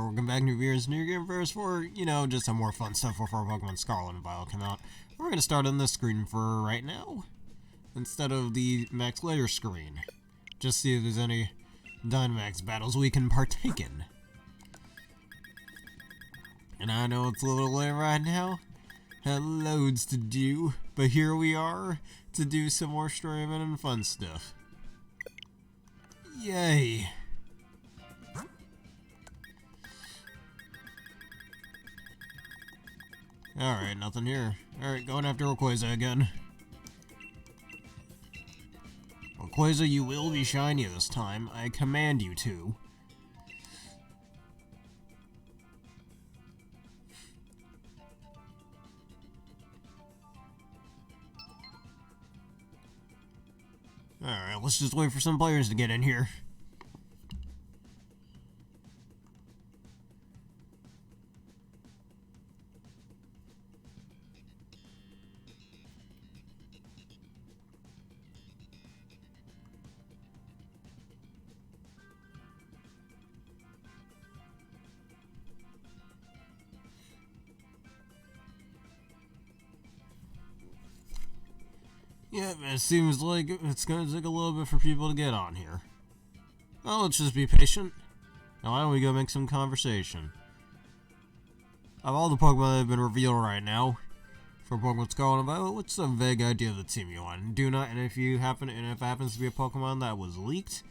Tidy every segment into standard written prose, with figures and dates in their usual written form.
welcome back, new viewers, new gamers, for, just some more fun stuff before Pokemon Scarlet and Violet come out. We're gonna start on this screen for right now, instead of the Max Layer screen. Just see if there's any Dynamax battles we can partake in. And I know it's a little late right now, had loads to do, but here we are to do some more streaming and fun stuff. Yay! Alright, nothing here. Alright, going after Rayquaza again. Rayquaza, you will be shiny this time. I command you to. Alright, let's just wait for some players to get in here. Yeah, it seems like it's gonna take a little bit for people to get on here. Well, let's just be patient. Now, why don't we go make some conversation? Of all the Pokemon that have been revealed right now for Pokemon Scarlet and Violet, what's a vague idea of the team you want? Do not, and if it happens to be a Pokemon that was leaked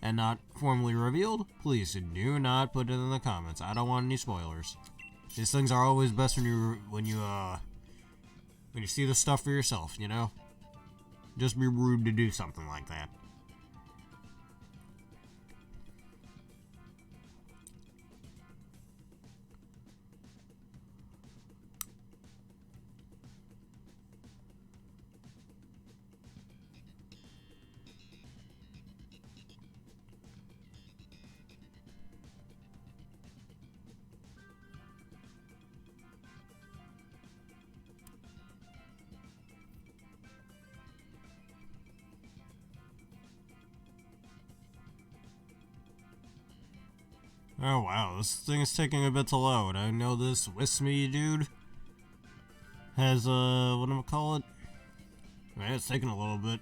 and not formally revealed, please do not put it in the comments. I don't want any spoilers. These things are always best when you see the stuff for yourself, you know? Just be rude to do something like that. Oh wow, this thing is taking a bit to load. I know this Wismy dude has, whatchamacallit? Man, it's taking a little bit.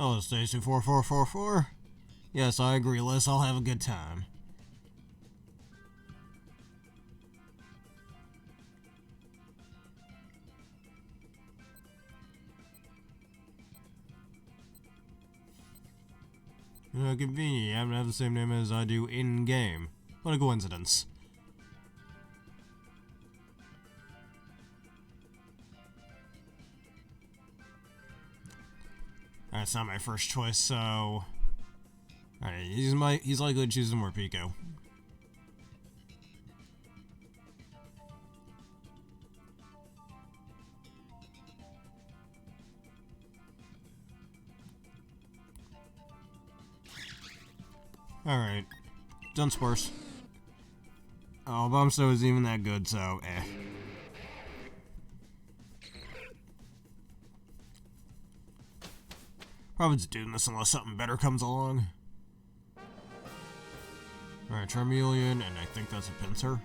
Oh, Station 4444. Yes, I agree, Liz. I'll have a good time. Convenient. You happen to have the same name as I do in-game. What a coincidence. That's not my first choice, so... Alright, he's likely to choose more Pico. Alright. Dunsparce. Oh, Bombstow isn't even that good, so eh. Probably just doing this unless something better comes along. Alright, Charmeleon, and I think that's a Pinsir.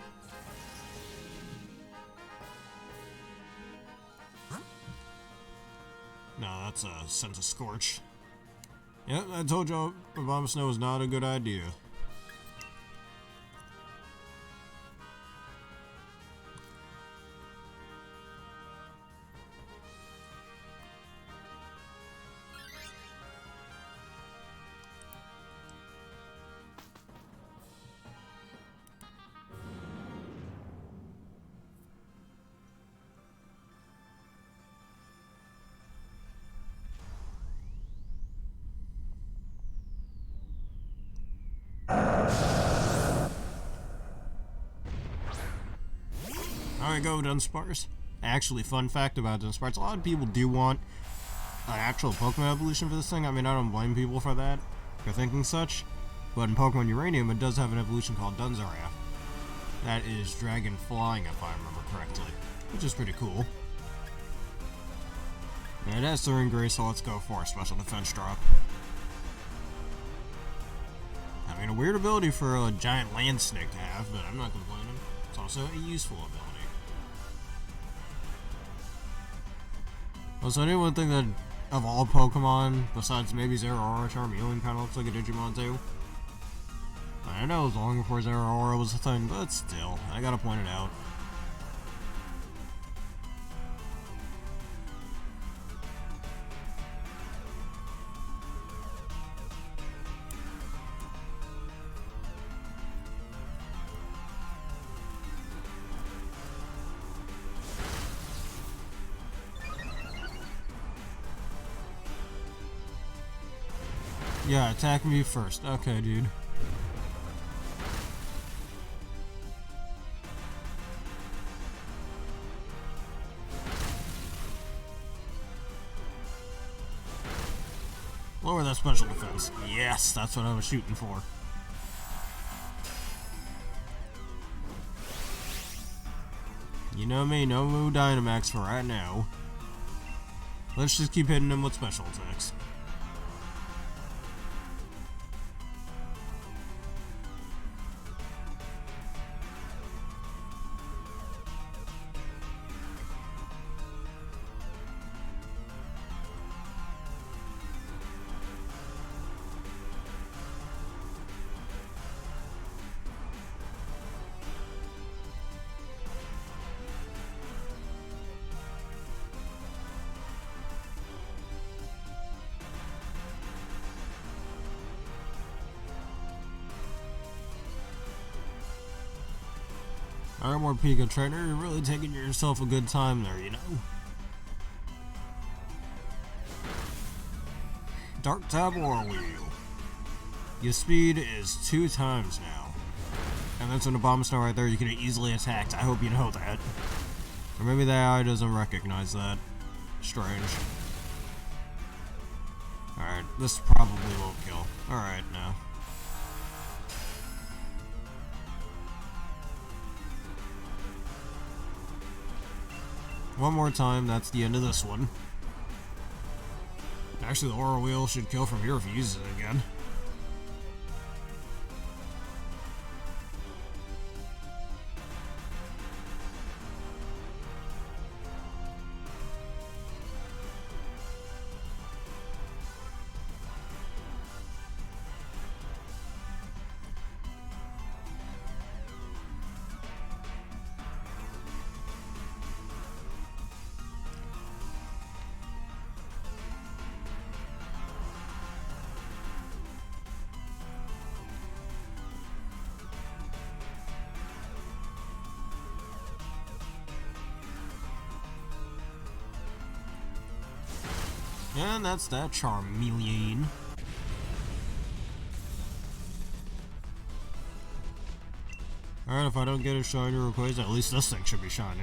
No, that's a Sense of Scorch. Yep, I told you Bombstow was not a good idea. I go, Dunsparce. Actually, fun fact about Dunsparce, a lot of people do want an actual Pokemon evolution for this thing. I mean, I don't blame people for that, for thinking such. But in Pokemon Uranium, it does have an evolution called Dunzaria. That is Dragon Flying, if I remember correctly, which is pretty cool. And it has Thorn Grace, so let's go for a special defense drop. I mean, a weird ability for a giant land snake to have, but I'm not complaining. It's also a useful ability. Also, anyone think that of all Pokemon, besides maybe Zeraora, Charmeleon kind of looks like a Digimon too? I know it was long before Zeraora was a thing, but still, I gotta point it out. Yeah, attack me first. Okay, dude. Lower that special defense. Yes, that's what I was shooting for. You know me, no move Dynamax for right now. Let's just keep hitting him with special attacks. Alright, more Pika Trainer, you're really taking yourself a good time there, you know? Dark Tab or Wheel. Your speed is 2 times now. And that's an Abomasnow right there you can easily attack. I hope you know that. Or maybe the AI doesn't recognize that. Strange. Alright, this probably won't kill. Alright, now. One more time, that's the end of this one. Actually, the Aura Wheel should kill from here if he uses it again. And that's that Charmeleon. Alright, if I don't get a shiny Rayquaza, at least this thing should be shiny.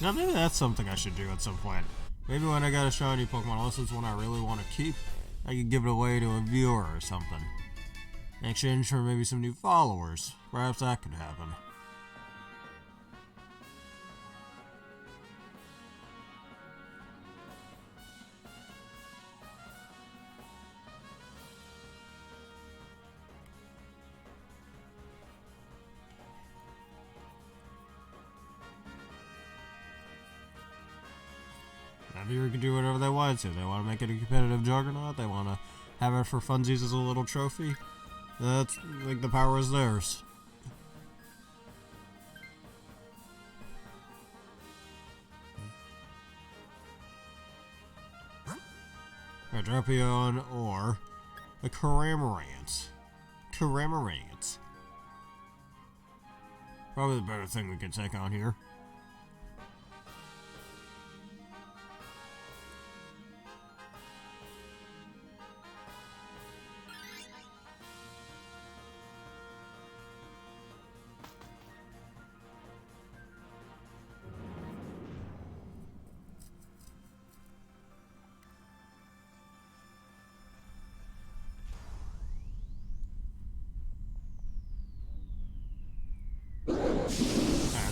Now maybe that's something I should do at some point. Maybe when I got a shiny Pokemon, unless it's one I really want to keep, I could give it away to a viewer or something. In exchange for maybe some new followers. Perhaps that could happen. Now, viewer can do whatever they want to. They want to make it a competitive juggernaut. They want to have it for funsies as a little trophy. That's, like, the power is theirs. A Drapion or a Cramorant. Cramorant. Probably the better thing we can take on here.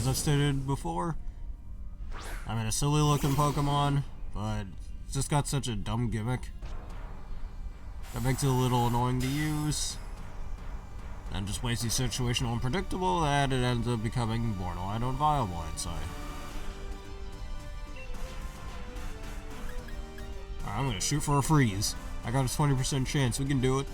I've stated before. I mean, a silly looking Pokemon, but it's just got such a dumb gimmick that makes it a little annoying to use, and just makes the situation unpredictable that it ends up becoming borderline unviable, I'd say. Alright, I'm gonna shoot for a freeze. I got a 20% chance, we can do it.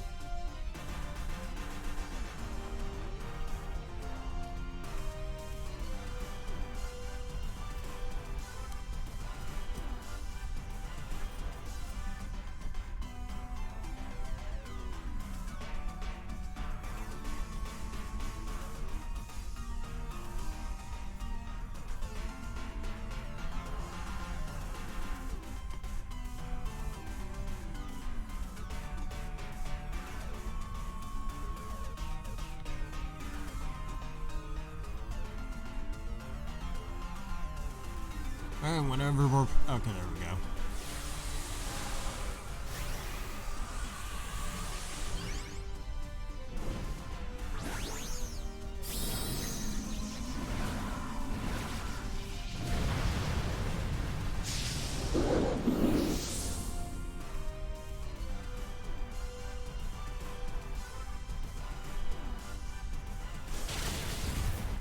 And whenever we're... Okay, there we go.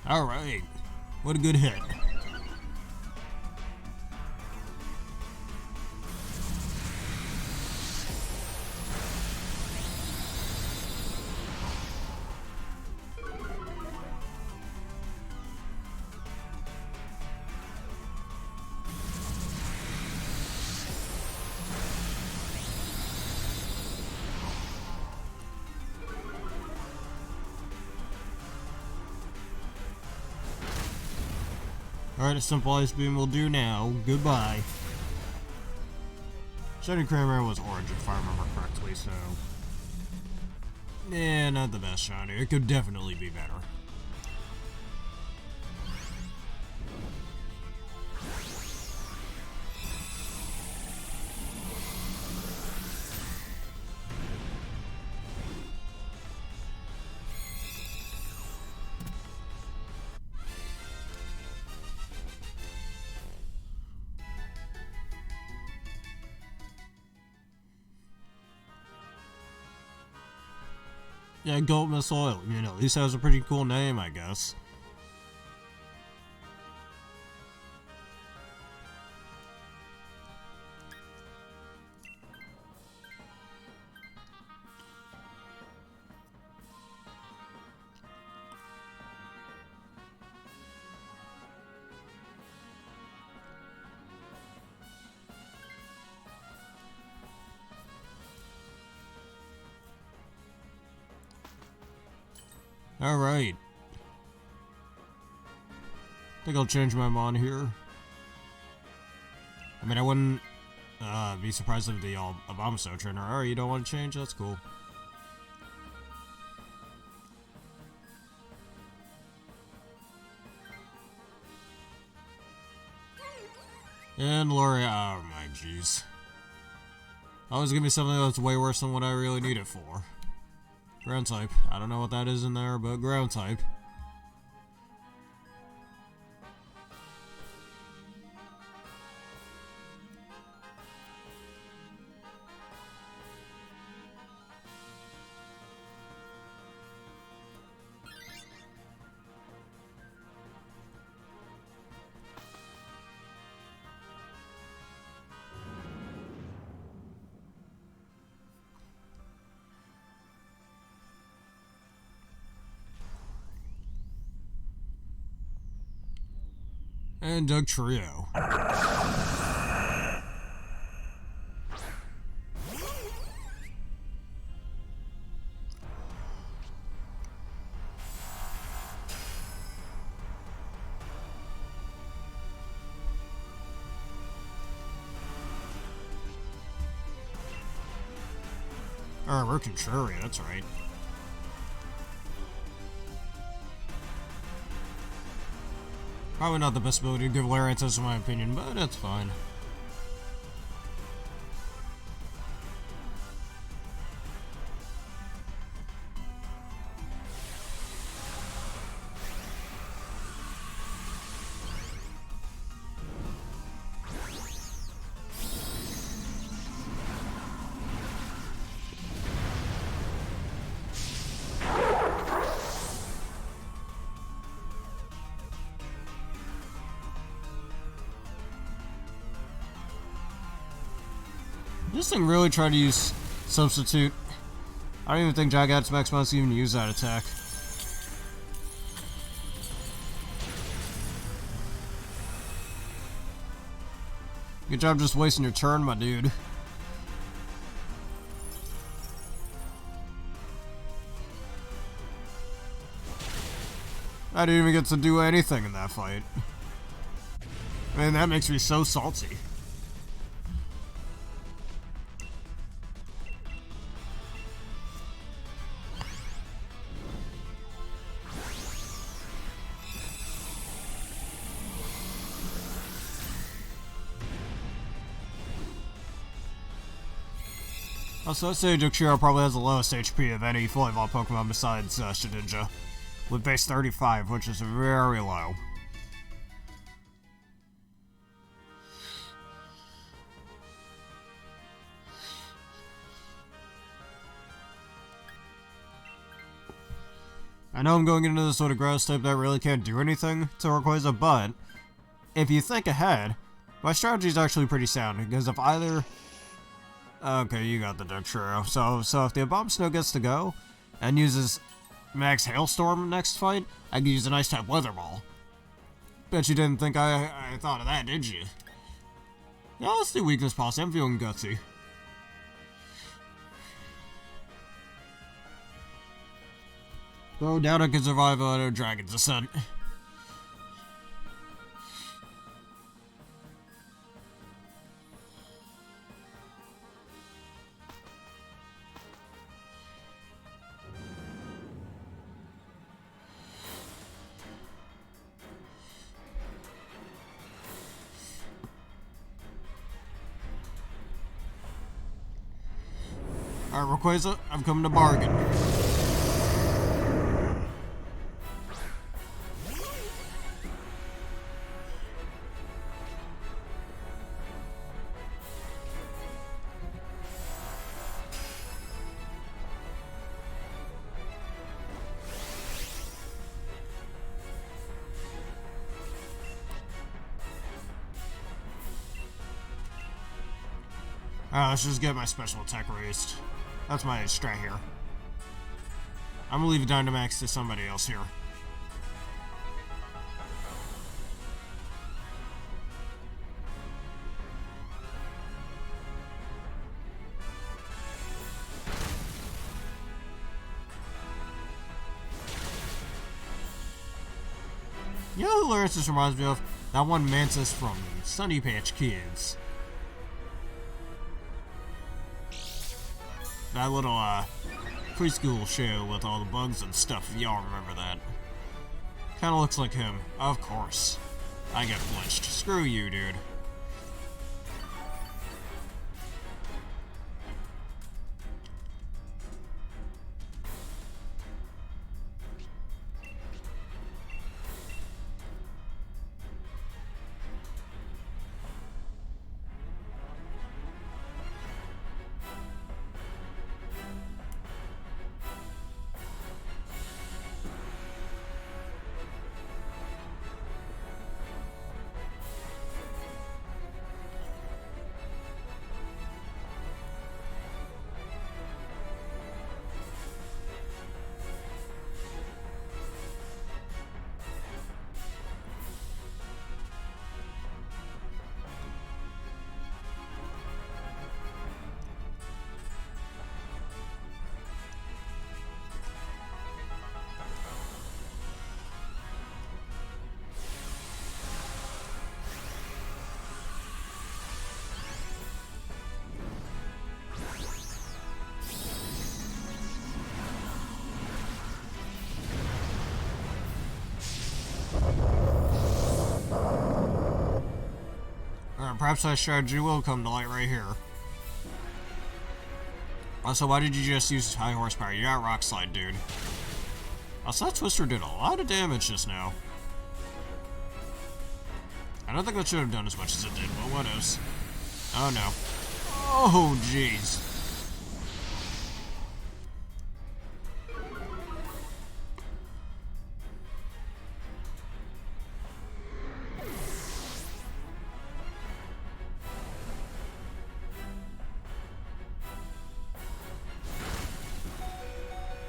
Alright. What a good hit. Alright, a simple ice beam will do now. Goodbye. Shiny Cranberry was orange if I remember correctly, so... Yeah, not the best shiny. It could definitely be better. Yeah, Gold Miss Oil, you know, at least has a pretty cool name, I guess. Alright. I think I'll change my mon here. I mean, I wouldn't be surprised if the Abomasnow trainer. Alright, you don't want to change? That's cool. And Lori, oh my jeez. Always give me something that's way worse than what I really need it for. Ground type. I don't know what that is in there, but ground type. And Doug Trio. Alright, we're contrary, that's right. Probably not the best ability to give Lariatus in my opinion, but that's fine. this thing really tried to use Substitute? I don't even think Jagat's Max Mouse even use that attack. Good job just wasting your turn, my dude. I didn't even get to do anything in that fight. Man, that makes me so salty. Also, I'd say Jokshiro probably has the lowest HP of any fully evolved Pokemon besides Shedinja, with base 35, which is very low. I know I'm going into this with a grass type that really can't do anything to Rayquaza, but if you think ahead, my strategy is actually pretty sound, because if either... Okay, you got the Dugtrio. So if the Bomb Snow gets to go, and uses Max Hailstorm next fight, I can use an Ice-type Weather Ball. Bet you didn't think I thought of that, did you? Yeah, let's do Weakness Policy, I'm feeling gutsy. Though doubt I can survive a Dragon's Descent. Alright, Rayquaza, I've come to bargain. Alright, let's just get my special attack raised. That's my strat here. I'm gonna leave Dynamax to somebody else here. You know who hilarious this reminds me of? That one Mantis from Sunny Patch Kids. That little, preschool show with all the bugs and stuff, if y'all remember that. Kinda looks like him. Of course. I get flinched. Screw you, dude. Perhaps that strategy will come to light right here. Also, why did you just use high horsepower? You got Rock Slide, dude. Also, that Twister did a lot of damage just now. I don't think that should have done as much as it did, but what else? Oh no. Oh, jeez.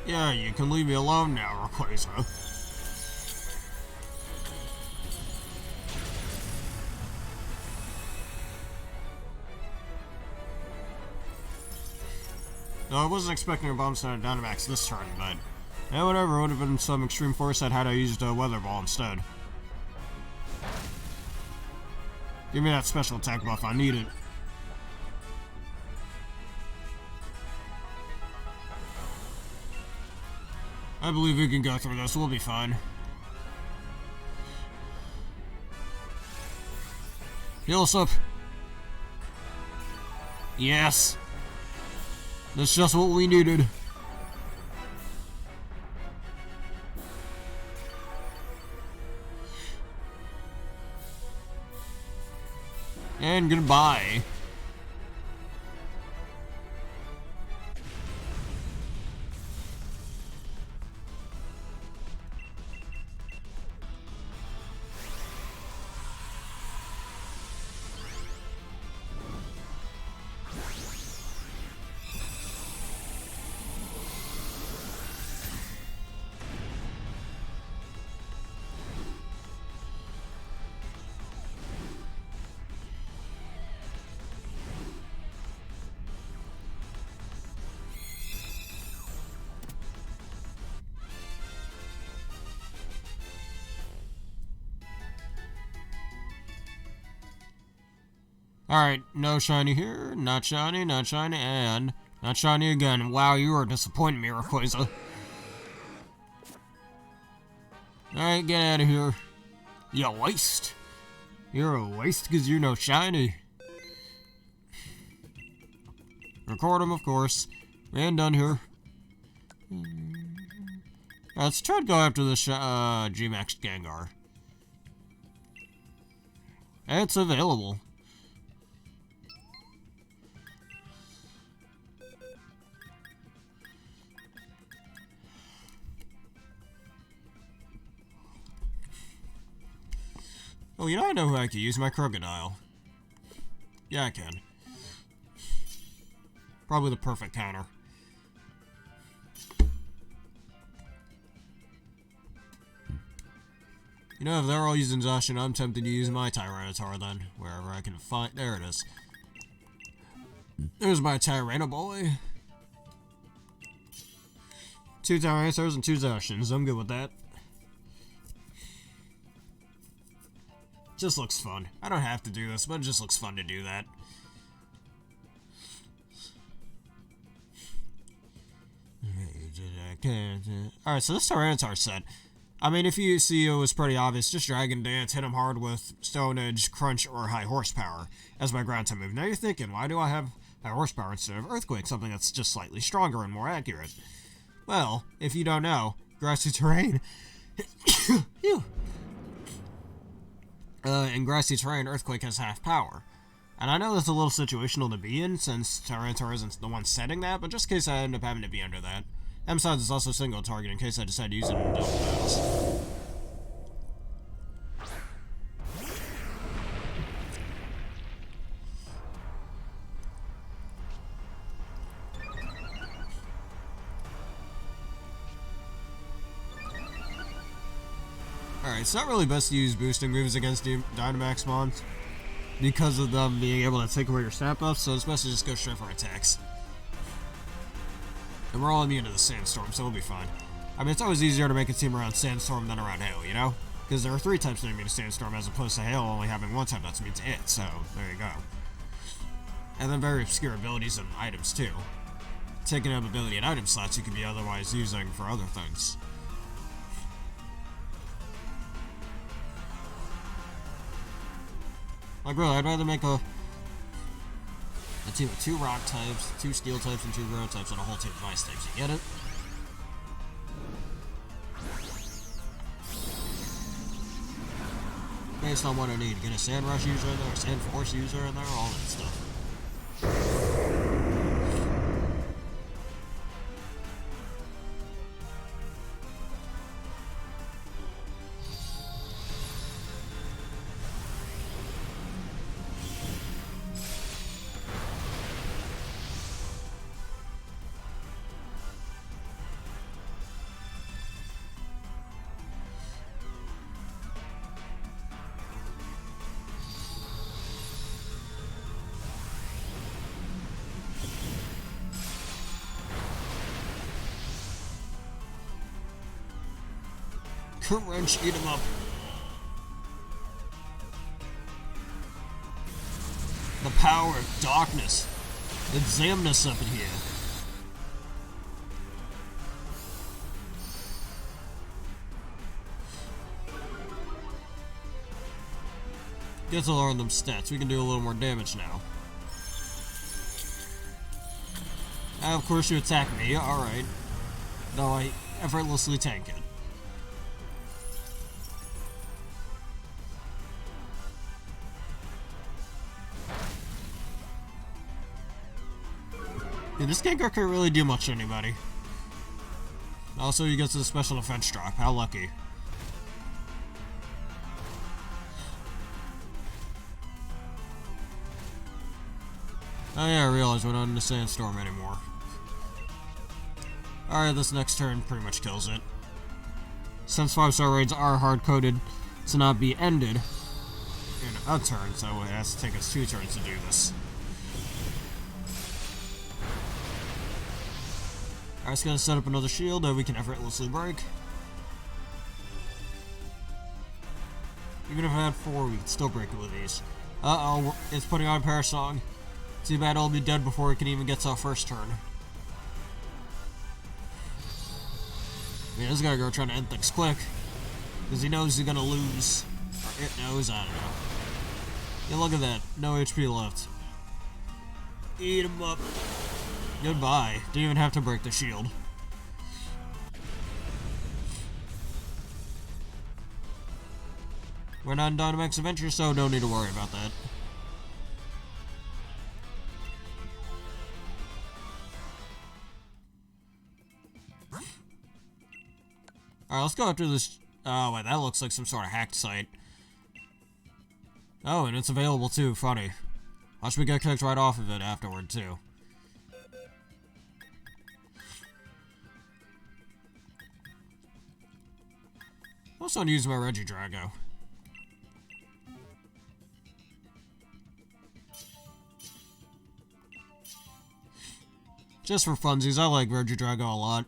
Yeah, you can leave me alone now, Rayquaza. No, I wasn't expecting a bomb stone Dynamax this turn, but yeah, whatever. It would have been some extreme foresight had I used a Weather Ball instead. Give me that special attack buff, I need it. I believe we can go through this, we'll be fine. Heal us up. Yes! That's just what we needed. And goodbye. Alright, no shiny here, not shiny, and not shiny again. Wow, you are disappointing me, Rayquaza. Alright, get out of here. You waste. You're a waste because you're no shiny. Record him, of course. And done here. Let's try to go after the G-Max Gengar. It's available. Oh, you know I know who I could use, my Crocodile. Yeah, I can. Probably the perfect counter. You know, if they're all using Zacian, I'm tempted to use my Tyranitar then, wherever I can find. There it is. There's my Tyranitar boy. 2 Tyranitars and 2 Zacians. I'm good with that. Just looks fun. I don't have to do this, but it just looks fun to do that. Alright, so this Tyranitar set. I mean, if you see it was pretty obvious, just Dragon Dance, hit him hard with Stone Edge, Crunch, or High Horsepower as my ground type move. Now you're thinking, why do I have High Horsepower instead of Earthquake, something that's just slightly stronger and more accurate? Well, if you don't know, Grassy Terrain... in Grassy Terrain, Earthquake has half power. And I know that's a little situational to be in, since Tyranitar isn't the one setting that, but just in case I end up having to be under that. And besides, it's also single target in case I decide to use it in double battles. Alright, it's not really best to use boosting moves against Dynamax mons because of them being able to take away your stat buffs, so it's best to just go straight for attacks. And we're all immune to the Sandstorm, so we'll be fine. I mean, it's always easier to make a team around Sandstorm than around Hail, you know? Because there are 3 types that are immune to Sandstorm, as opposed to Hail only having 1 type that's immune to it, so there you go. And then very obscure abilities and items, too. Taking up ability and item slots you could be otherwise using for other things. Like, really, I'd rather make a team of 2 rock types, 2 steel types, and 2 ground types, and a whole team of ice types. You get it? Based on what I need. Get a Sand Rush user in there, a Sand Force user in there, all that stuff. Crunch, eat him up. The power of darkness. Examine us up in here. Get to learn them stats. We can do a little more damage now. And of course you attack me, alright. Though I effortlessly tank it. Yeah, this Gengar can't really do much to anybody. Also, he gets a special defense drop. How lucky. Oh yeah, I realize we're not in the sandstorm anymore. Alright, this next turn pretty much kills it. Since 5-star raids are hard-coded to not be ended in a turn, so it has to take us 2 turns to do this. Alright, it's gonna set up another shield that we can effortlessly break. Even if I had 4, we could still break it with these. Uh-oh, it's putting on Parasong. Too bad it'll be dead before it can even get to our first turn. Yeah, this guy go trying to end things quick. Because he knows he's gonna lose. Or it knows, I don't know. Yeah, look at that. No HP left. Eat him up. Goodbye. Didn't even have to break the shield. We're not in Dynamax Adventure, so don't need to worry about that. Alright, let's go after this. Oh, wait, that looks like some sort of hacked site. Oh, and it's available too. Funny. Watch me get kicked right off of it afterward, too. I'm also gonna use my Regidrago. Just for funsies, I like Regidrago a lot.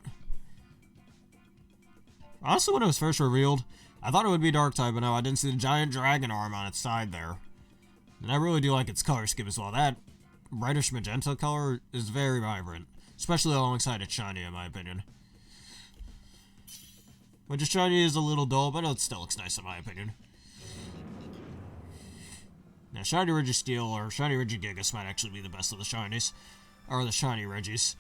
Honestly, when it was first revealed, I thought it would be Dark-type, but no, I didn't see the giant dragon arm on its side there. And I really do like its color scheme as well. That reddish magenta color is very vibrant, especially alongside its shiny, in my opinion. Which its shiny is a little dull, but it still looks nice in my opinion. Now, shiny Registeel or shiny Regigigas might actually be the best of the shinies. Or the shiny Regis.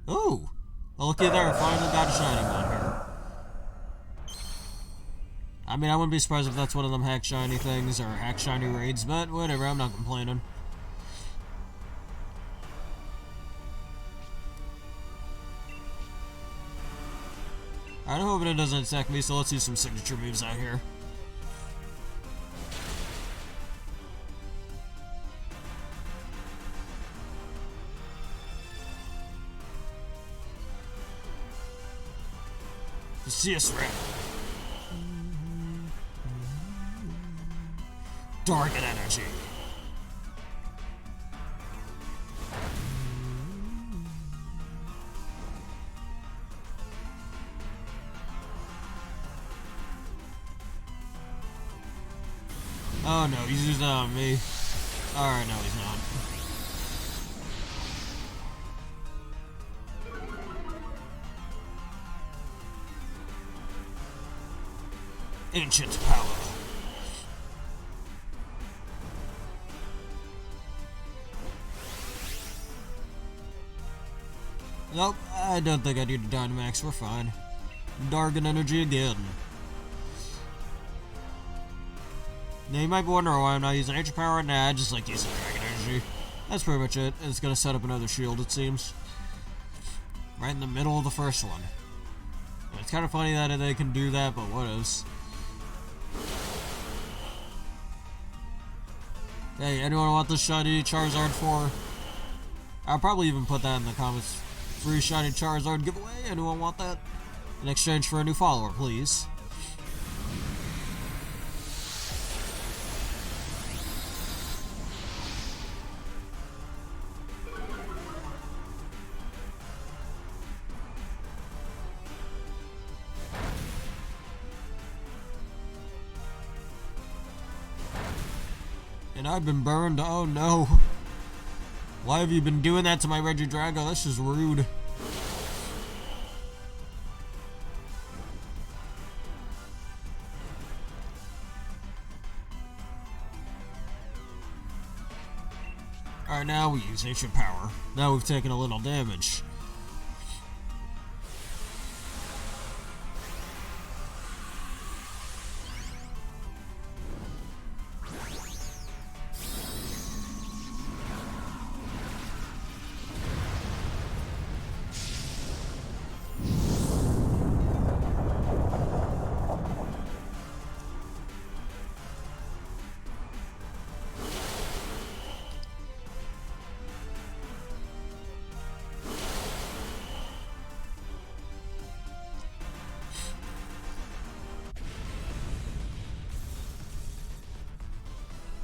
Ooh! Well, looky there, finally got a shiny one here. I mean, I wouldn't be surprised if that's one of them hack shiny things or hack shiny raids, but whatever, I'm not complaining. I'm hoping it doesn't attack me, so let's use some signature moves out here. CS Rap. Dark and Energy. Oh no, he's using that on me. Alright, no he's not. Ancient power. Nope, I don't think I need a Dynamax, we're fine. Dark and Energy again. Now you might be wondering why I'm not using Ancient Power. Nah, I just like using Dragon Energy. That's pretty much it. It's gonna set up another shield, it seems. Right in the middle of the first one. It's kind of funny that they can do that, but what else? Hey, anyone want this shiny Charizard for? I'll probably even put that in the comments. Free shiny Charizard giveaway. Anyone want that? In exchange for a new follower, please. And I've been burned. Oh no. Why have you been doing that to my Regidrago? This is rude. Alright, now we use ancient power. Now we've taken a little damage.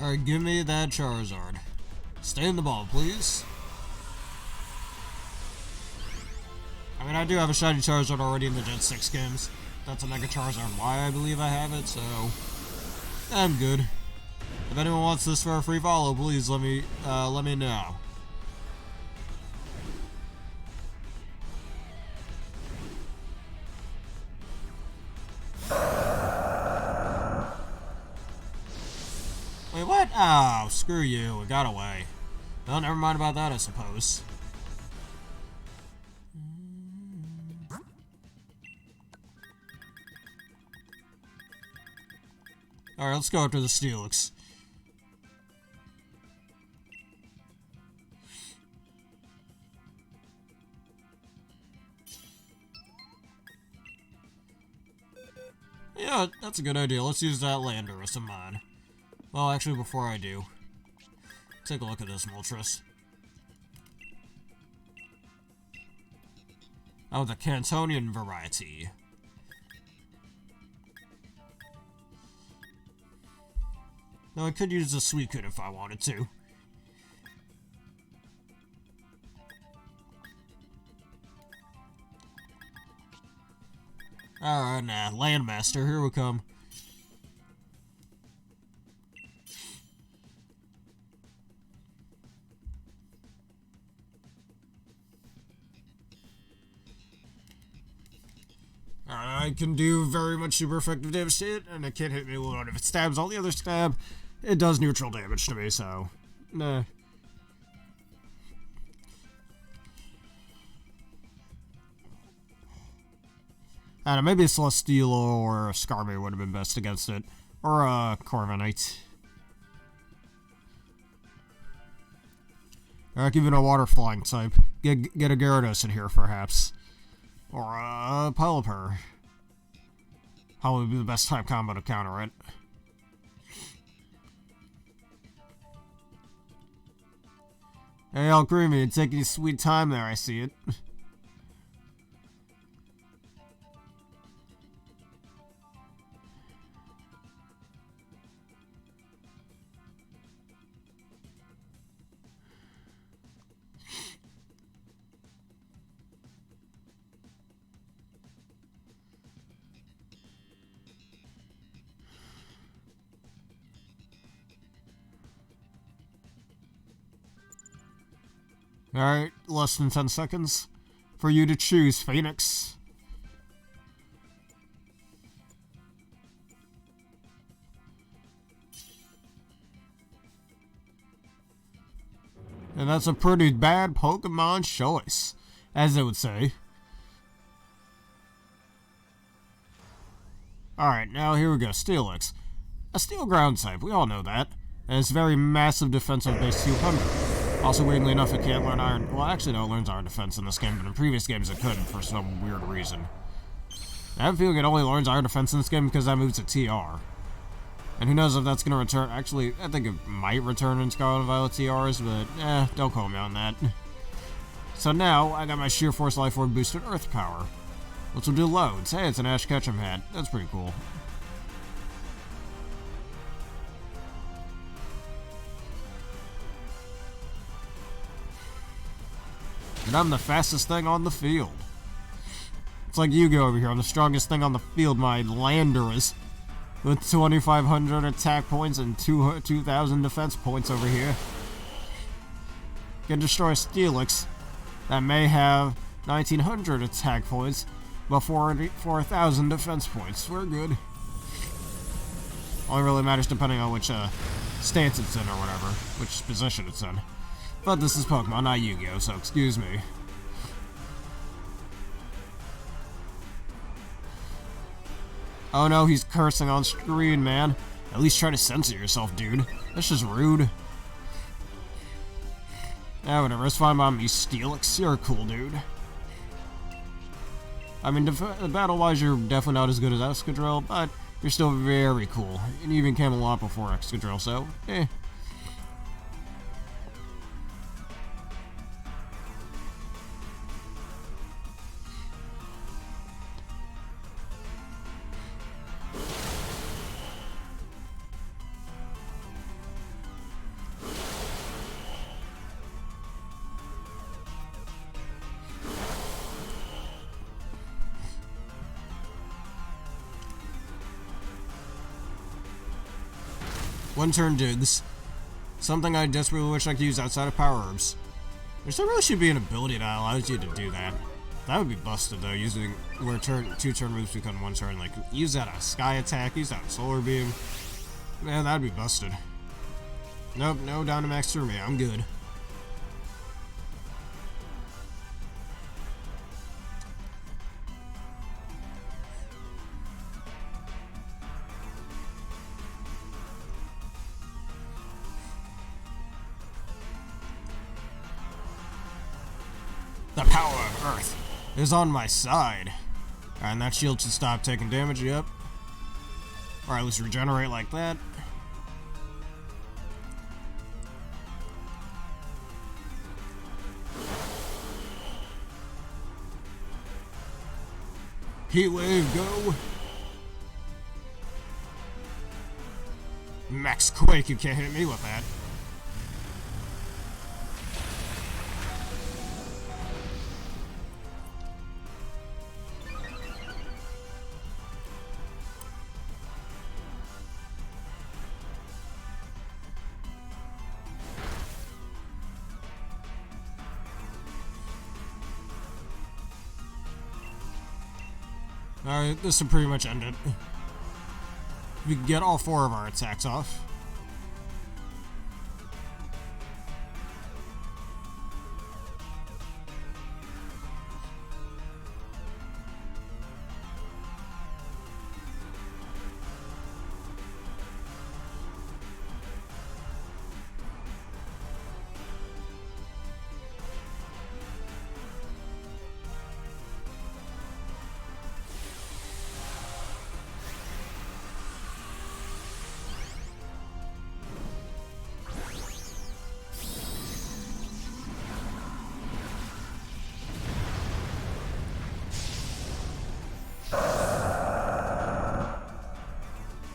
Alright, give me that Charizard. Stay in the ball, please. I mean, I do have a shiny Charizard already in the Gen 6 games. That's a Mega Charizard Y, I believe I have it, so I'm good. If anyone wants this for a free follow, please let me know. Wait, what? Oh, screw you. It got away. Well, never mind about that, I suppose. Alright, let's go after the Steelix. Yeah, that's a good idea. Let's use that Landorus of mine. Well, actually, before I do, take a look at this Moltres. Oh, the Cantonian variety. Now, I could use the Suicune if I wanted to. Alright, nah, Landmaster, here we come. I can do very much super effective damage to it, and it can't hit me with one of its stabs. All the other stab, it does neutral damage to me, so nah. I don't know, maybe a Celesteela or a Skarmory would have been best against it. Or a Corviknight. Or like even a water flying type. Get a Gyarados in here, perhaps. Or a Pelipper. Probably be the best type combo to counter it. Hey, Alcreamy, you're taking your sweet time there, I see it. Alright, less than 10 seconds for you to choose, Phoenix. And that's a pretty bad Pokemon choice, as they would say. Alright, now here we go, Steelix. A Steel Ground type, we all know that. And it's very massive defensive base 200. Also, weirdly enough, it can't learn Iron... Well, actually, no, it learns Iron Defense in this game, but in previous games it couldn't for some weird reason. I have a feeling it only learns Iron Defense in this game because that moves to TR. And who knows if that's going to return... Actually, I think it might return in Scarlet and Violet TRs, but don't call me on that. So now, I got my Sheer Force Life Orb boosted Earth Power, which will do loads. Hey, it's an Ash Ketchum hat. That's pretty cool. And I'm the fastest thing on the field. It's like you go over here. I'm the strongest thing on the field, my Landorus. With 2,500 attack points and 2,000 defense points over here. Can destroy Steelix that may have 1,900 attack points, but 4,000 defense points. We're good. Only really matters depending on which stance it's in or whatever, which position it's in. But this is Pokemon, not Yu-Gi-Oh, so excuse me. Oh no, he's cursing on screen, man. At least try to censor yourself, dude. That's just rude. Yeah, whatever, it's fine by me, Steelix. You're a cool dude. I mean, battle-wise, you're definitely not as good as Excadrill, but you're still very cool. And you even came a lot before Excadrill, so, eh. One turn digs. Something I desperately wish I could use outside of Power Herbs. There still really should be an ability that allows you to do that. That would be busted though, using where two turn moves become one turn. Like, use that on Sky Attack, use that on Solar Beam. Man, that'd be busted. Nope, no Dynamax through me, I'm good. The power of Earth is on my side. Alright, and that shield should stop taking damage, yep. Or at least regenerate like that. Heat Wave, go! Max Quake, you can't hit me with that. Alright, this will pretty much end it. We can get all 4 of our attacks off.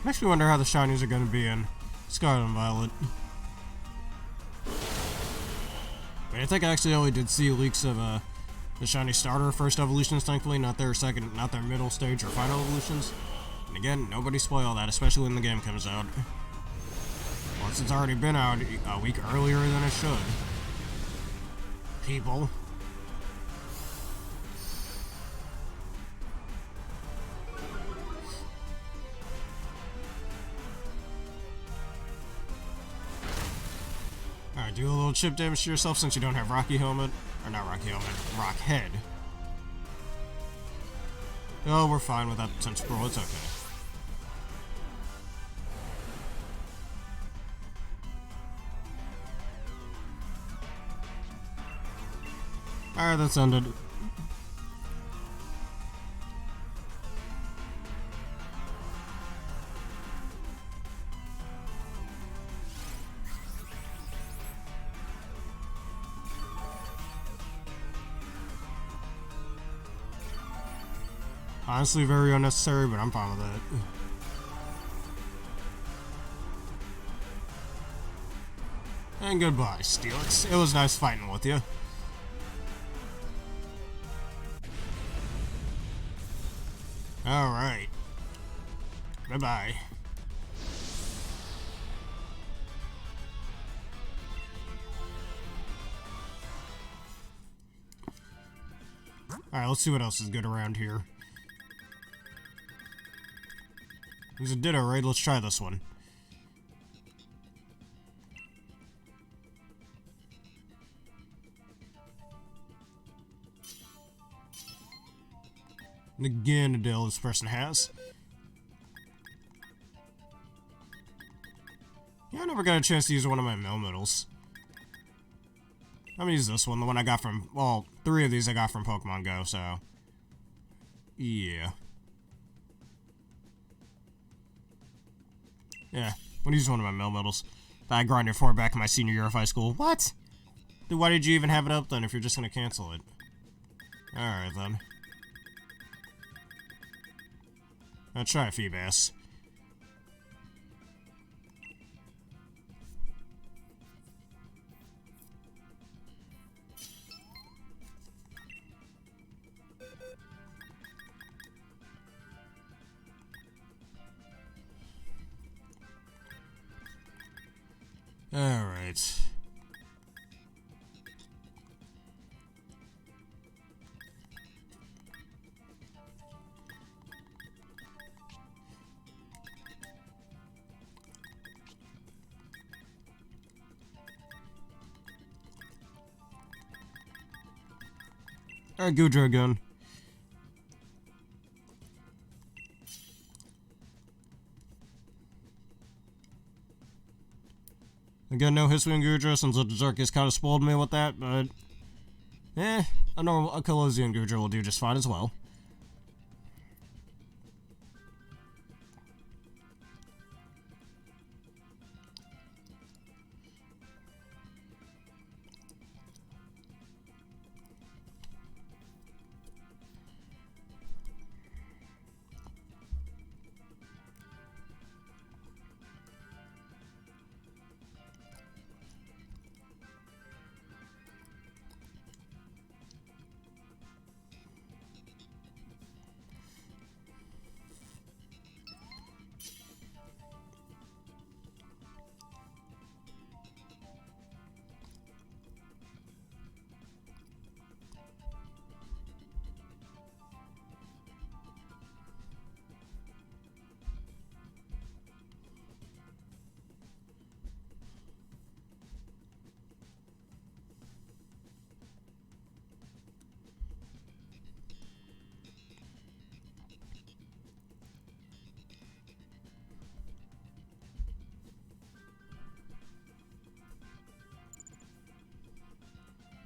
Makes me wonder how the shinies are going to be in Scarlet and Violet. I think I actually only did see leaks of the shiny starter first evolutions, thankfully, not their second, not their middle stage or final evolutions. And again, nobody spoil that, especially when the game comes out. Once it's already been out a week earlier than it should. People. Alright, do a little chip damage to yourself since you don't have Rocky Helmet. Or not Rocky Helmet, Rock Head. Oh, we're fine with that sense scroll, it's okay. Alright, that's ended. Honestly, very unnecessary, but I'm fine with it. And goodbye, Steelix. It was nice fighting with you. Alright. Bye-bye. Alright, let's see what else is good around here. There's a Ditto raid, let's try this one. And again, a Ditto this person has. Yeah, I never got a chance to use one of my Melmettals. I'm gonna use this one, the one I got from, well, 3 of these I got from Pokemon Go, so. Yeah. Yeah, I'm gonna use one of my Melmettals that I grinded for back in my senior year of high school. What? Dude, why did you even have it up then if you're just gonna cancel it? Alright then. Let's try a Feebas. Alright. Alright, Goodra again. Again, no Hisuian Goodra since the Zerkis kind of spoiled me with that, but... a Colosian Goodra will do just fine as well.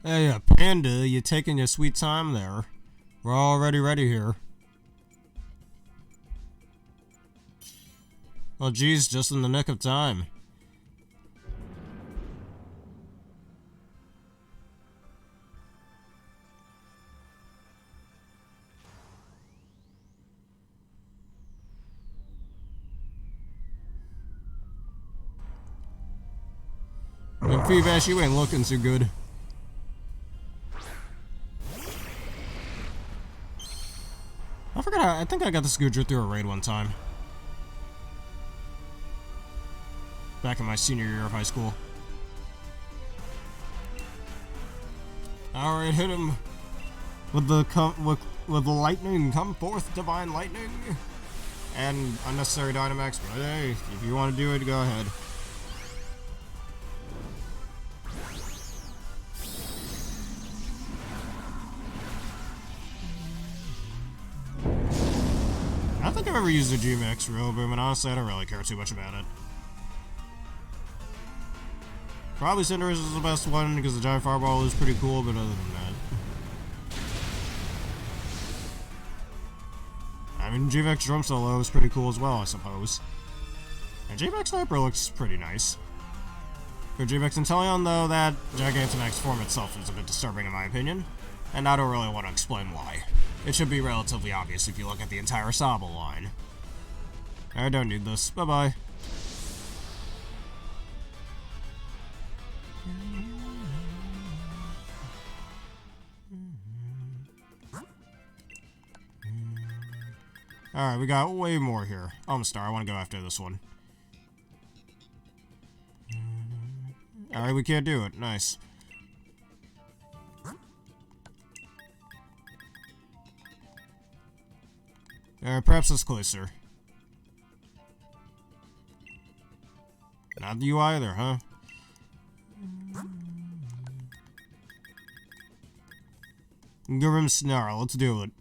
Hey, Panda, you taking your sweet time there. We're already ready here. Well, geez, just in the nick of time. And Feebas, you ain't looking too good. I think I got this Goodra through a raid one time. Back in my senior year of high school. Alright, hit him with the lightning. Come forth, divine lightning. And unnecessary Dynamax, but hey, if you want to do it, go ahead. I don't think I've ever used a G-Max Rillaboom, and honestly, I don't really care too much about it. Probably Cinderace is the best one, because the Giant Fireball is pretty cool, but other than that... I mean, G-Max Drum Solo is pretty cool as well, I suppose. And G-Max Sniper looks pretty nice. For G-Max Inteleon, though, that Gigantamax form itself is a bit disturbing in my opinion, and I don't really want to explain why. It should be relatively obvious if you look at the entire Sable line. I don't need this. Bye-bye. Alright, we got way more here. Star, I want to go after this one. Alright, we can't do it. Nice. Perhaps that's closer. Not you either, huh? Grim Snarl, let's do it.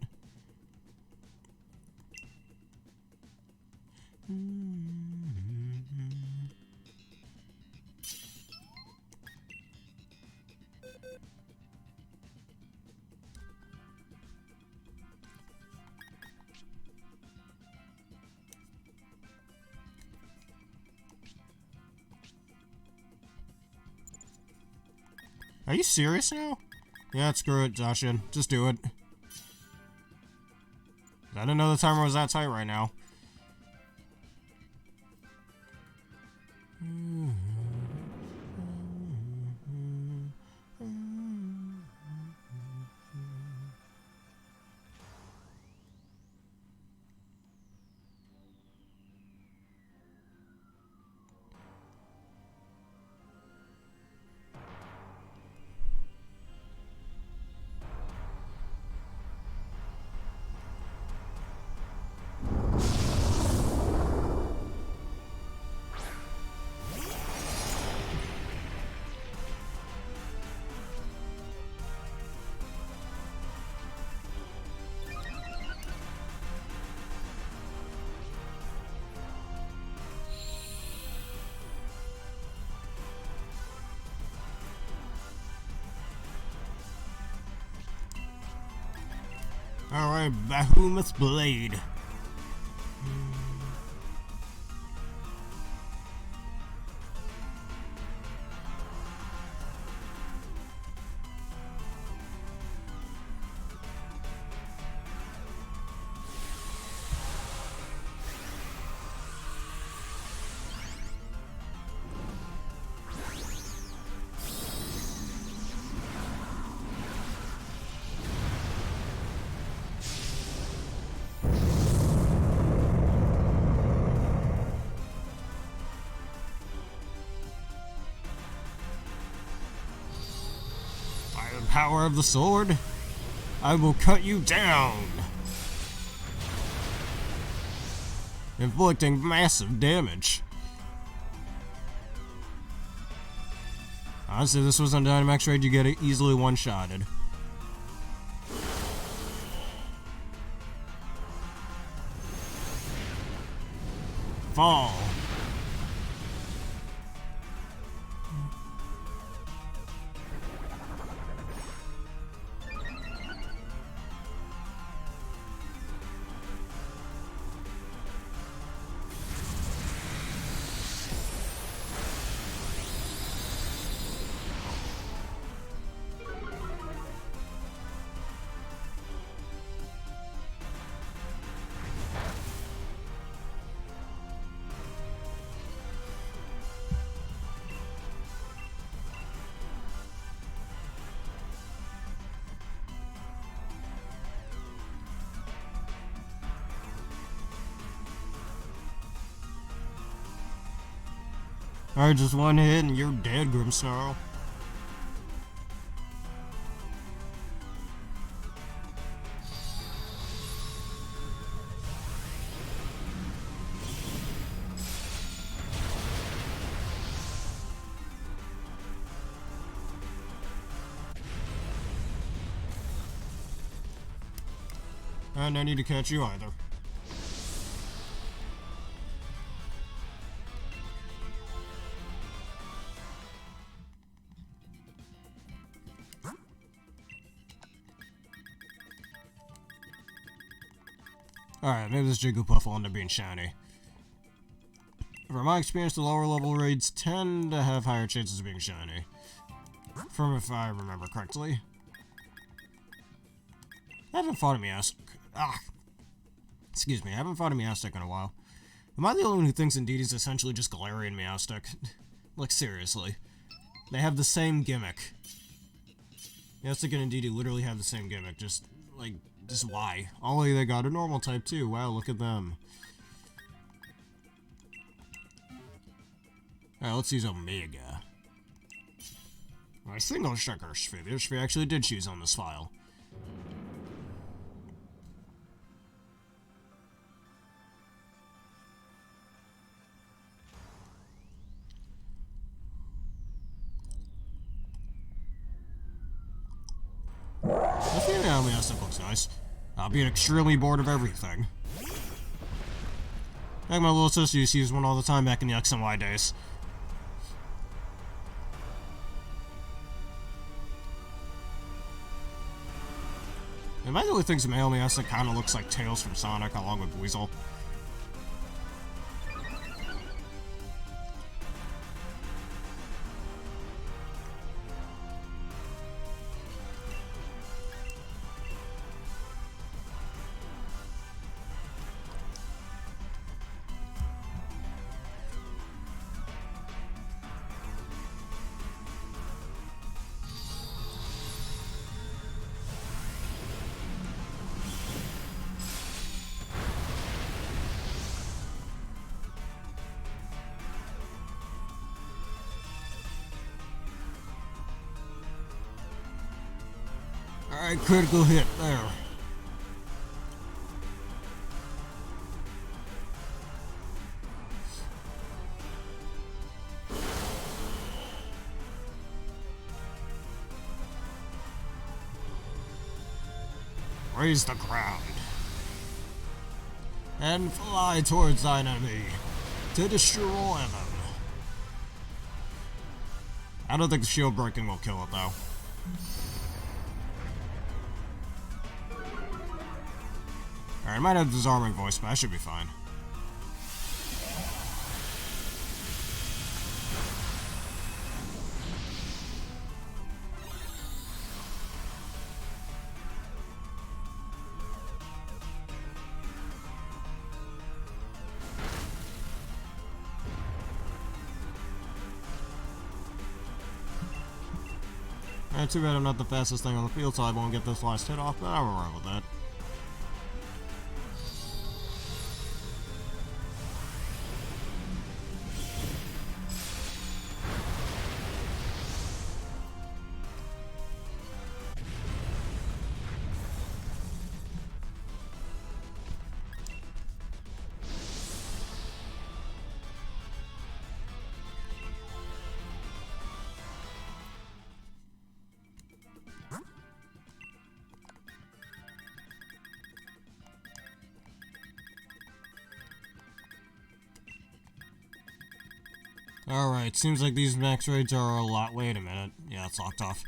Are you serious now? Yeah, screw it, Joshin. Just do it. I didn't know the timer was that tight right now. Alright, Behemoth's Blade. Power of the sword, I will cut you down, inflicting massive damage. Honestly, this was on Dynamax Raid, you get it easily one-shotted. Fall. Alright, just one hit and you're dead, Grimmsnarl. And I need to catch you either. Alright, maybe this Jigglypuff will end up being shiny. From my experience, the lower level raids tend to have higher chances of being shiny. From if I remember correctly. I haven't fought a Meowstic. Excuse me, I haven't fought a Meowstic in a while. Am I the only one who thinks Indeedee is essentially just Galarian Meowstic? Like, seriously. They have the same gimmick. Meowstic and Indeedee literally have the same gimmick, just why? Only they got a normal type too. Wow, look at them. Alright, let's use Omega. I think I'll check our Sphere. The Sphere actually did choose on this file. Mailmeastic looks nice. I'll be extremely bored of everything. Like my little sister used to use one all the time back in the X and Y days. Am I the only things Mailmeastic kind of looks like Tails from Sonic along with Weasel? Alright, critical hit, there. Raise the ground. And fly towards thine enemy to destroy them. I don't think the shield breaking will kill it though. Alright, I might have disarming voice, but I should be fine. Alright, too bad I'm not the fastest thing on the field, so I won't get this last hit off, but I'm alright with that. Alright, seems like these max raids are a lot. Wait a minute. Yeah, it's locked off.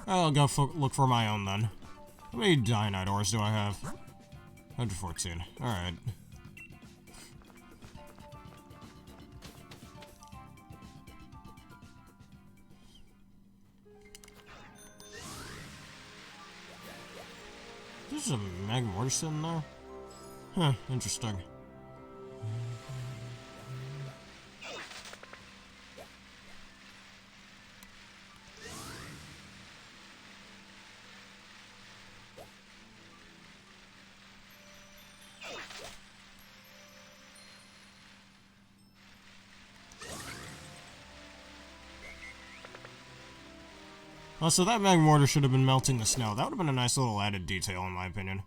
I'll go look for my own then. How many Dynite ores do I have? 114. Alright. There's a Magmortar sitting there? Huh, interesting. Oh, so that Magmortar should have been melting the snow. That would have been a nice little added detail, in my opinion.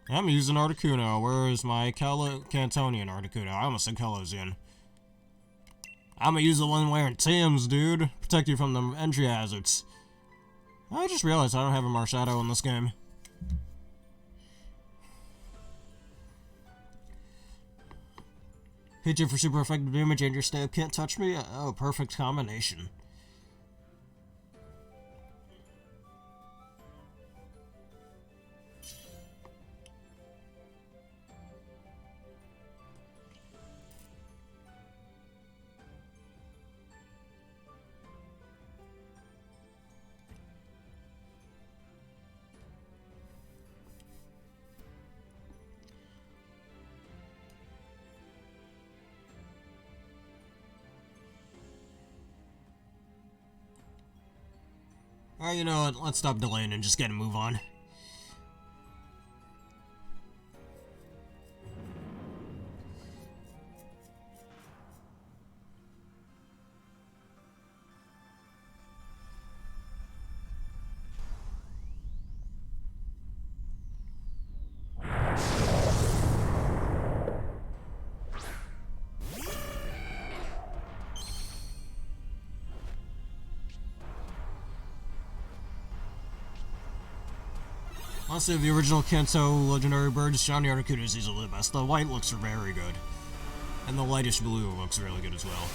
I'm using Articuno. Where is my Cantonian Articuno? I almost said Calosian. I'm gonna use the one wearing Tim's, dude. Protect you from the entry hazards. I just realized I don't have a Marshadow in this game. Hit you for super effective damage and your stab can't touch me? Oh, perfect combination. Alright, you know what? Let's stop delaying and just get a move on. Honestly, the original Kanto legendary birds, shiny Articuno is easily the best. The white looks very good. And the lightish blue looks really good as well.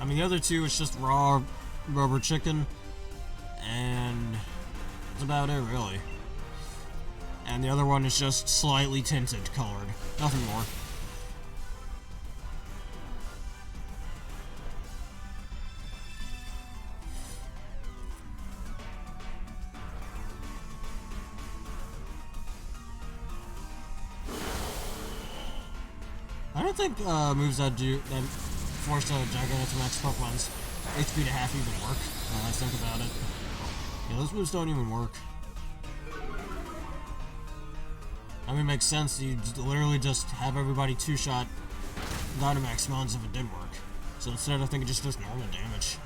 I mean, the other two, it's just raw rubber chicken. And that's about it, really. And the other one is just slightly tinted colored. Nothing more. I don't think moves that force Gigantamax Pokemon's HP to half even work, when I think about it. Yeah, those moves don't even work. I mean, it makes sense. You literally just have everybody two-shot Dynamax Mons if it did work. So instead, I think it just does normal damage.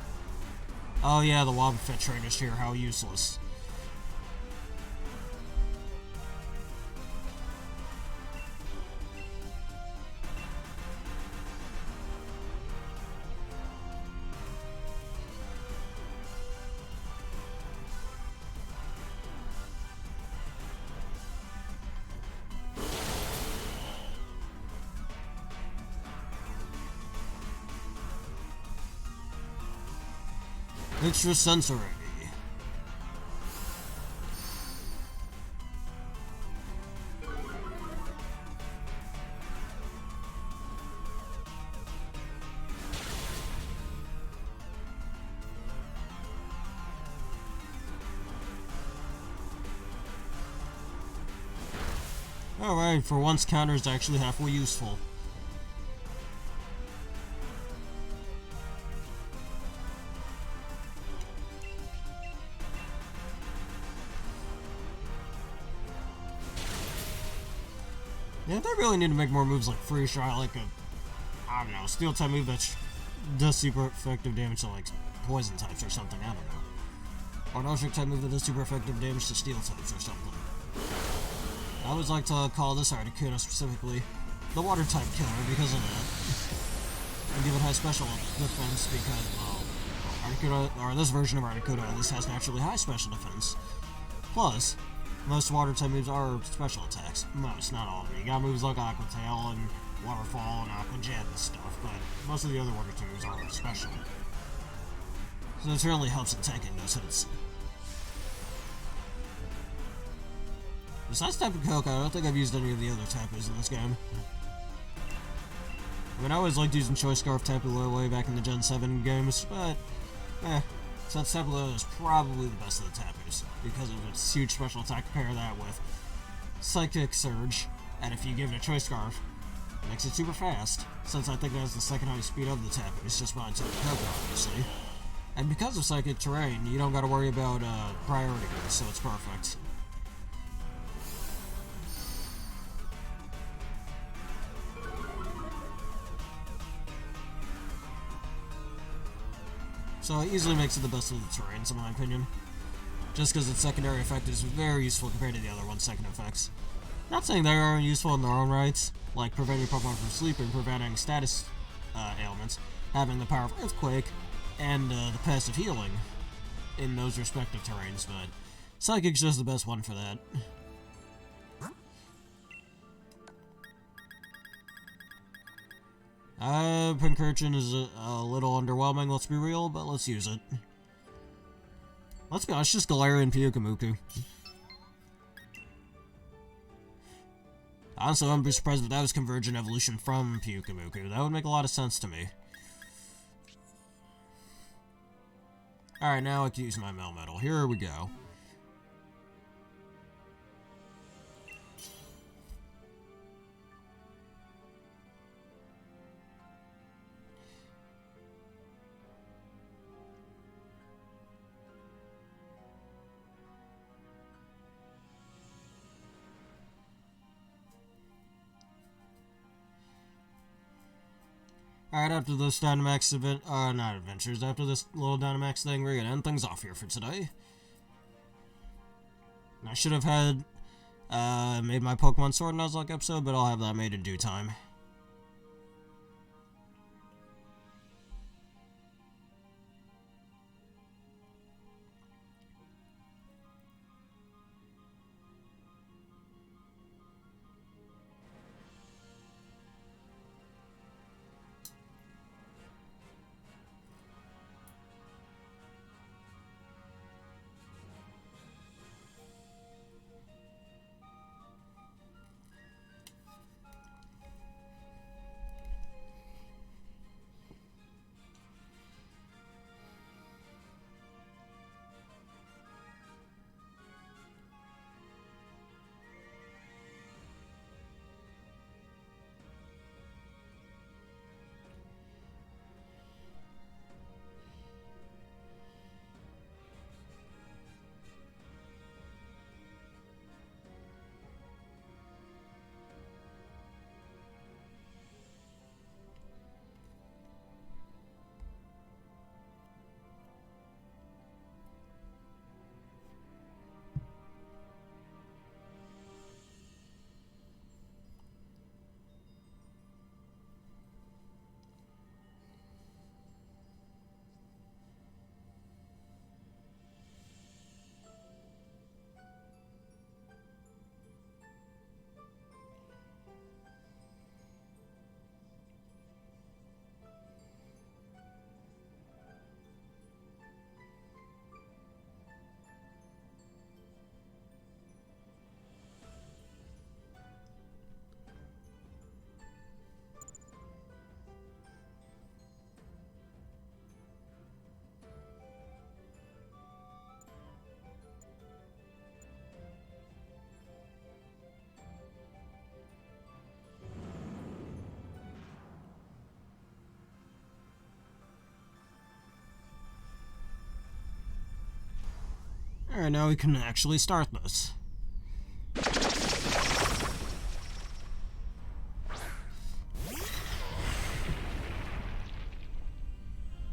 Oh yeah, the Wobbuffet trainers here, how useless. Extrasensory. Alright, for once counter's actually halfway useful. Yeah, they really need to make more moves like Free Shot, like a, I don't know, Steel type move that does super effective damage to like Poison types or something, I don't know. Or an Electric type move that does super effective damage to Steel types or something. I always like to call this Articuno specifically the Water type killer because of that. And give it high special defense because, well, Articuno, or this version of Articuno at least has naturally high special defense. Plus, most water type moves are special attacks. Most, not all of them. You got moves like Aqua Tail and Waterfall and Aqua Jet and stuff, but most of the other water type moves are special. So it certainly helps in tanking those hits. Besides Tapu Koko, I don't think I've used any of the other Tapus in this game. I mean, I always liked using Choice Scarf Tapu Lele way back in the Gen 7 games, but since Tapu Lele is probably the best of the Tapus, because of its huge special attack, pair that with Psychic Surge, and if you give it a Choice Scarf, it makes it super fast, since I think that's the second highest speed of the Tapus, just behind Tapu Koko, obviously. And because of Psychic Terrain, you don't gotta worry about priority, so it's perfect. So it easily makes it the best of the terrains, in my opinion. Just because its secondary effect is very useful compared to the other one's second effects. Not saying they aren't useful in their own rights, like preventing Pokemon from sleeping, preventing status ailments, having the power of Earthquake, and the passive healing in those respective terrains, but Psychic's just the best one for that. Pincurchin is a little underwhelming, let's be real, but let's use it. Let's be honest, just Galarian Pyukumuku. Honestly, I wouldn't be surprised if that was Convergent Evolution from Pyukumuku. That would make a lot of sense to me. Alright, now I can use my Melmetal. Here we go. Alright, after this Dynamax event, not adventures, after this little Dynamax thing, we're gonna end things off here for today. I should have had, made my Pokemon Sword and Nuzlocke episode, but I'll have that made in due time. Alright, now we can actually start this.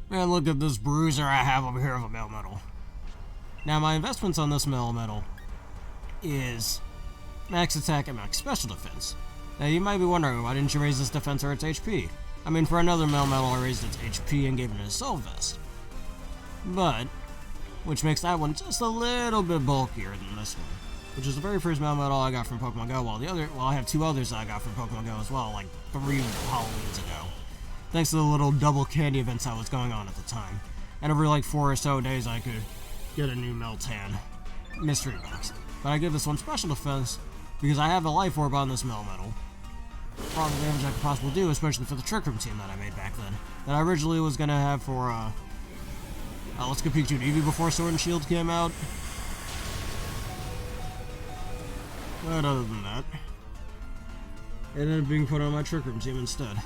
Man, look at this bruiser I have over here of a Melmetal. Now, my investments on this Melmetal is max attack and max special defense. Now, you might be wondering, why didn't you raise its defense or its HP? I mean, for another Melmetal, I raised its HP and gave it an Assault Vest. But, which makes that one just a little bit bulkier than this one. Which is the very first Melmetal I got from Pokemon Go, while I have two others I got from Pokemon Go as well, like 3 Halloweens ago. Thanks to the little double candy events that was going on at the time. And over like 4 or so days I could get a new Meltan mystery box. But I give this one special defense because I have a life orb on this Melmetal. For all the damage I could possibly do, especially for the Trick Room team that I made back then. That I originally was gonna have for Let's Go Pikachu and Eevee before Sword and Shield came out. But other than that, it ended up being put on my Trick Room team instead.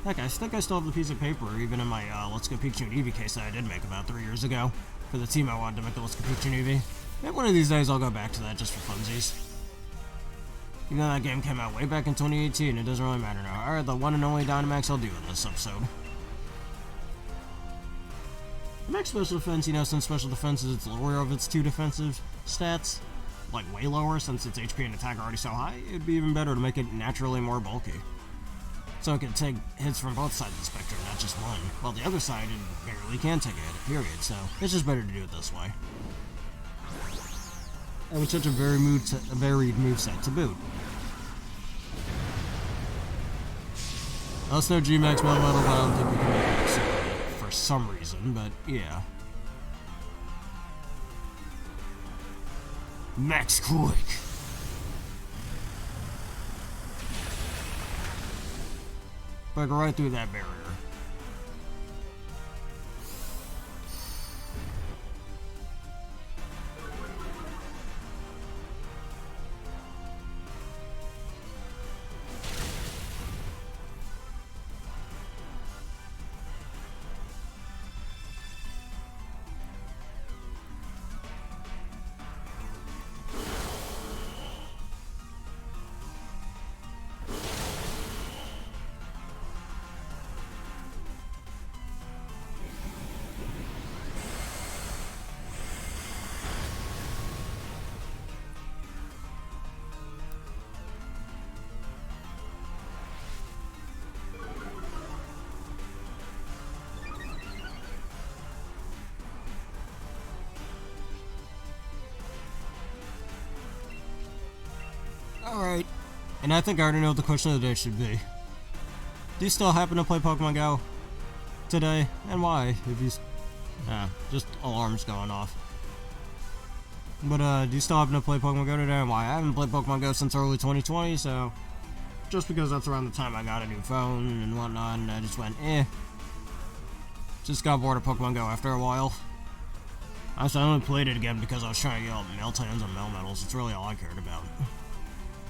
Heck, I think I still have the piece of paper, even in my Let's Go Pikachu and Eevee case that I did make about 3 years ago. For the team I wanted to make the Let's Go Pikachu and Eevee. Maybe one of these days I'll go back to that just for funsies. Even though that game came out way back in 2018, it doesn't really matter now. Alright, the one and only Dynamax I'll do in this episode. Max special defense, you know, since special defense is its lower of its 2 defensive stats, like way lower since its HP and attack are already so high, it'd be even better to make it naturally more bulky. So it can take hits from both sides of the spectrum, not just one. While the other side, it barely can take a hit, period, so it's just better to do it this way. And with such a varied moveset to boot. That's no G-Max Melmetal, but I don't think we can make it for some reason, but yeah. Max Quick! Break right through that barrier. Alright, and I think I already know what the question of the day should be. Do you still happen to play Pokemon Go today? And why? If you... just alarms going off. But, do you still happen to play Pokemon Go today and why? I haven't played Pokemon Go since early 2020, so... Just because that's around the time I got a new phone and whatnot, and I just went, Just got bored of Pokemon Go after a while. I only played it again because I was trying to get all Meltans and Melmetals. It's really all I cared about.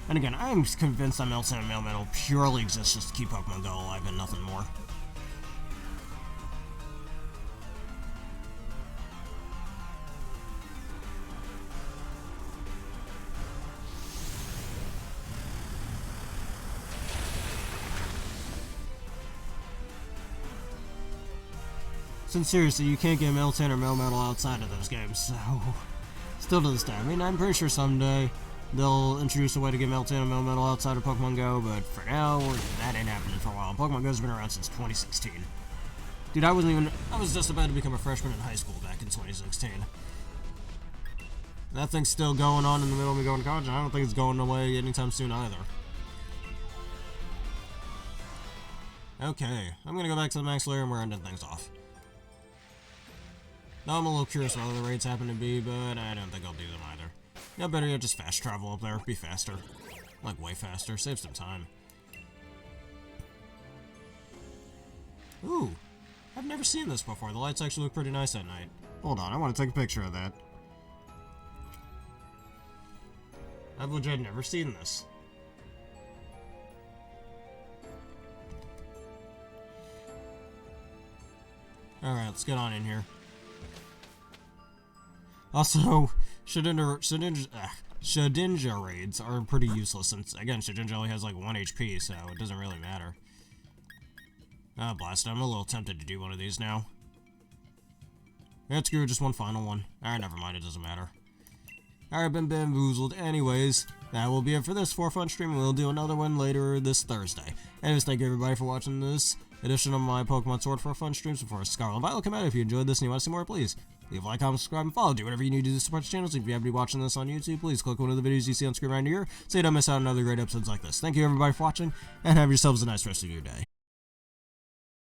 And again, I'm convinced that Meltan and Melmetal purely exists just to keep Pokemon Go alive and nothing more. Since seriously, you can't get Meltan or Melmetal outside of those games, so... Still to this day, I mean, I'm pretty sure someday they'll introduce a way to get Meltan and Melmetal outside of Pokemon Go, but for now, that ain't happening for a while. Pokemon Go's been around since 2016. Dude, I was just about to become a freshman in high school back in 2016. That thing's still going on in the middle of me going to college, and I don't think it's going away anytime soon either. Okay, I'm gonna go back to the Max Lair and we're ending things off. Now I'm a little curious what other raids happen to be, but I don't think I'll do them either. Yeah, better yet, just fast travel up there. Be faster. Like, way faster. Save some time. Ooh. I've never seen this before. The lights actually look pretty nice at night. Hold on, I want to take a picture of that. I've legit never seen this. Alright, let's get on in here. Also, Shedinja raids are pretty useless since, again, Shedinja only has like 1 HP, so it doesn't really matter. Ah, blast, I'm a little tempted to do one of these now. Let's go, just one final one. Alright, never mind, it doesn't matter. Alright, been bamboozled. Anyways, that will be it for this for fun stream, and we'll do another one later this Thursday. Anyways, thank you everybody for watching this edition of my Pokemon Sword for fun streams before Scarlet and Violet come out. If you enjoyed this and you want to see more, please leave a like, comment, subscribe, and follow. Do whatever you need to do to support the channel. So if you happen to be watching this on YouTube, please click one of the videos you see on screen right here so you don't miss out on other great episodes like this. Thank you everybody for watching, and have yourselves a nice rest of your day.